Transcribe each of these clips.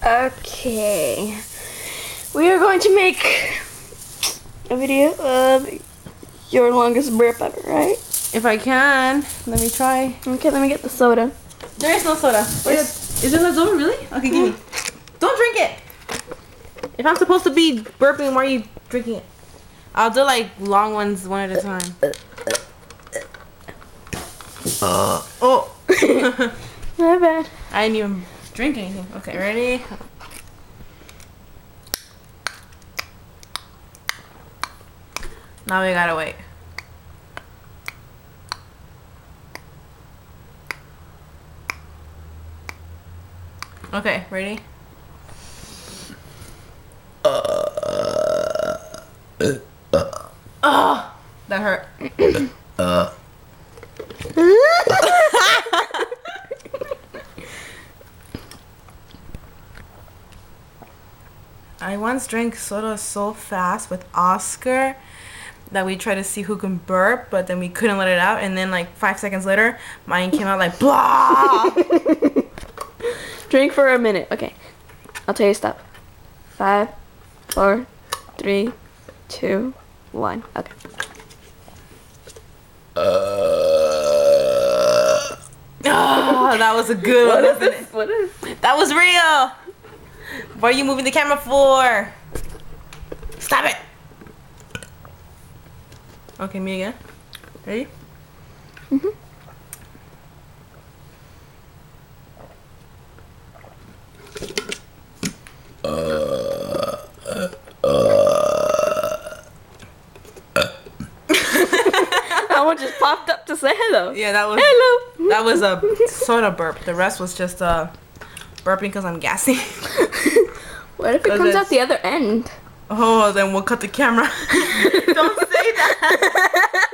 Okay. We are going to make a video of your longest burp ever, right? If I can. Let me try. Okay, let me get the soda. There is no soda. Is there no soda really? Okay, give me. Don't drink it. If I'm supposed to be burping, why are you drinking it? I'll do like long ones one at a time. Oh. My bad. I didn't even drink anything. Okay, ready? Now we gotta wait. Okay, ready? Oh, that hurt. I once drank soda so fast with Oscar that we tried to see who can burp, but then we couldn't let it out, and then like 5 seconds later, mine came out like blah. Drink for a minute. Okay. I'll tell you stop. 5, 4, 3, 2, 1. Okay. Oh, that was a good one, wasn't it? What is? That was real. What are you moving the camera for? Stop it. Okay, me again. Ready? Mm-hmm. That one just popped up to say hello. Yeah, that was hello. That was a soda burp. The rest was just burping because I'm gassy. What if it comes out the other end? Oh, then we'll cut the camera. Don't say that.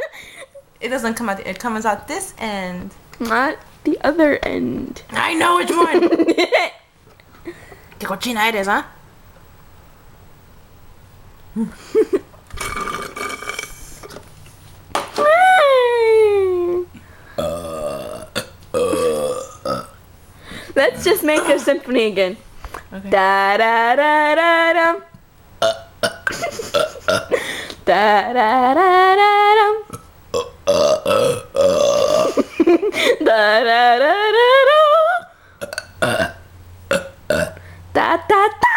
It doesn't come out. It comes out this end. Not the other end. I know which one. Qué cochina eres, huh? Let's just make a symphony again. Okay. Da da da da dum. Da da da da dum. Da da da da dum. Da da da.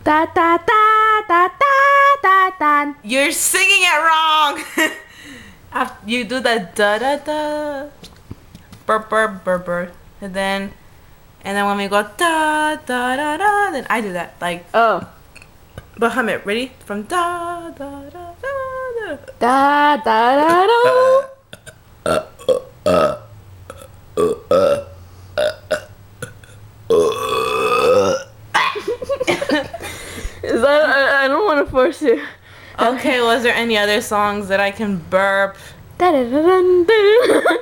Da da da da da da. You're singing it wrong. You do the da da da, burp burp burp burp, and then when we go da da da da, then I do that like. Oh. But hum it. Ready? From da da da da da. Da da da da. Is that? I don't want to force you. Okay, was there any other songs that I can burp? Da-da-da-dun-dun.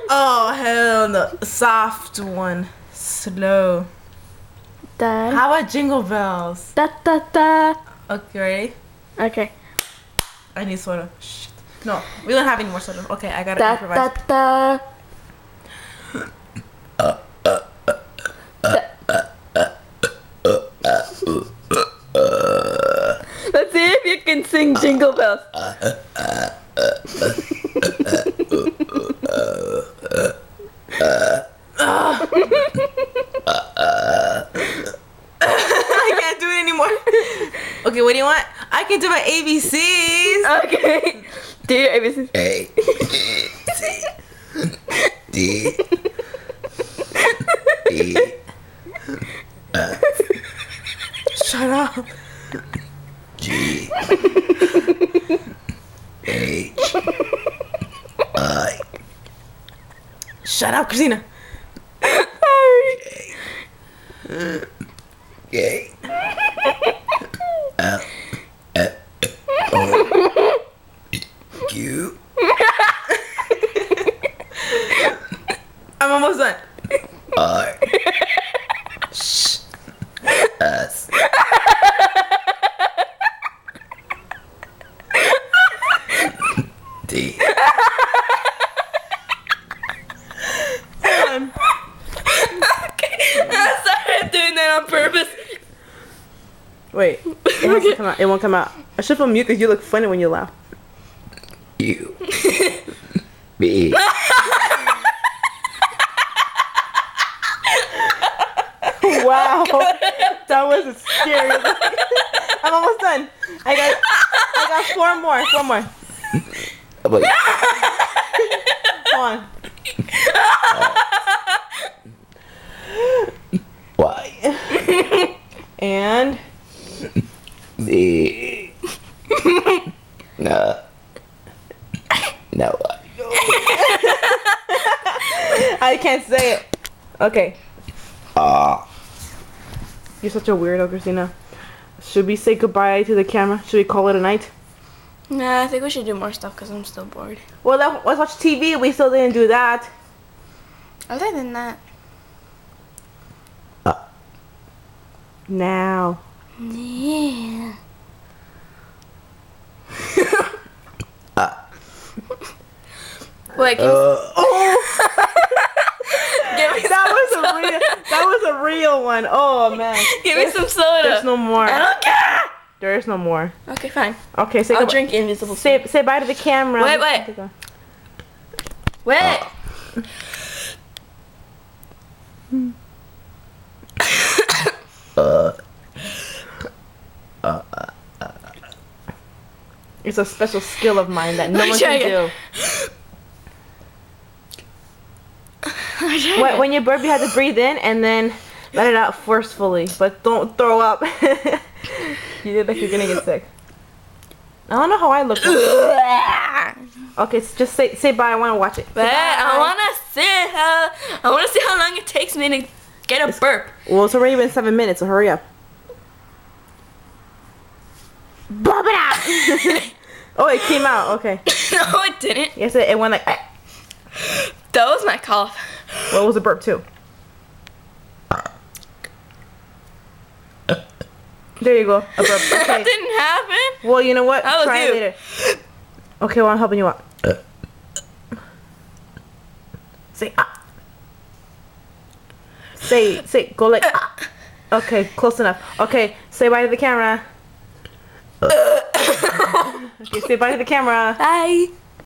Oh, hell no. Soft one. Slow. Da How about Jingle Bells? da da da. Okay, ready? Okay. I need soda. Shit. No, we don't have any more soda. Okay, I gotta Da improvise. da da. Let's see if you can sing Jingle Bells. I can't do it anymore. Okay, what do you want? I can do my ABCs. Okay. Do your ABCs. A, C, D, E, F, Shut up. G, H, I, Shut up, Christina. K, L, F, O, Q, I'm almost done. R, S, D. Done. Okay. on purpose. Wait. It has to come out. It won't come out. I should put mute because you look funny when you laugh. You. Me. Wow. That was scary. I'm almost done. I got 4 more. 4 more. But Come on. why? And Me. No. No. I can't say it. Okay. Ah. You're such a weirdo, Christina. Should we say goodbye to the camera? Should we call it a night? Nah, I think we should do more stuff because I'm still bored. Well, let's watch TV. We still didn't do that. Other than that. Now. Yeah. Wait, give me That was a real one. Oh man. Give me some soda. There's no more. I don't care. There is no more. Okay, fine. Okay, say I'll goodbye. drink invisible soda. Say bye to the camera. Wait. Wait. It's a special skill of mine that no Let me one try can do. When you burp, you have to breathe in and then let it out forcefully, but don't throw up. You look like you're gonna get sick. I don't know how I look. Okay, so just say bye. I want to watch it. But I wanna see how long it takes me to get a burp. Well, it's already been 7 minutes, so hurry up. Burp it out. Oh, it came out. Okay. No, it didn't. Yes, it went like. That was my cough. What was a burp too? There you go. A burp. That Okay. didn't happen. Well, you know what? That was Try it you. later. Okay, well, I'm helping you out. Say ah. Say go like ah. Okay, close enough. Okay, say bye to the camera. Okay, say bye to the camera. Bye.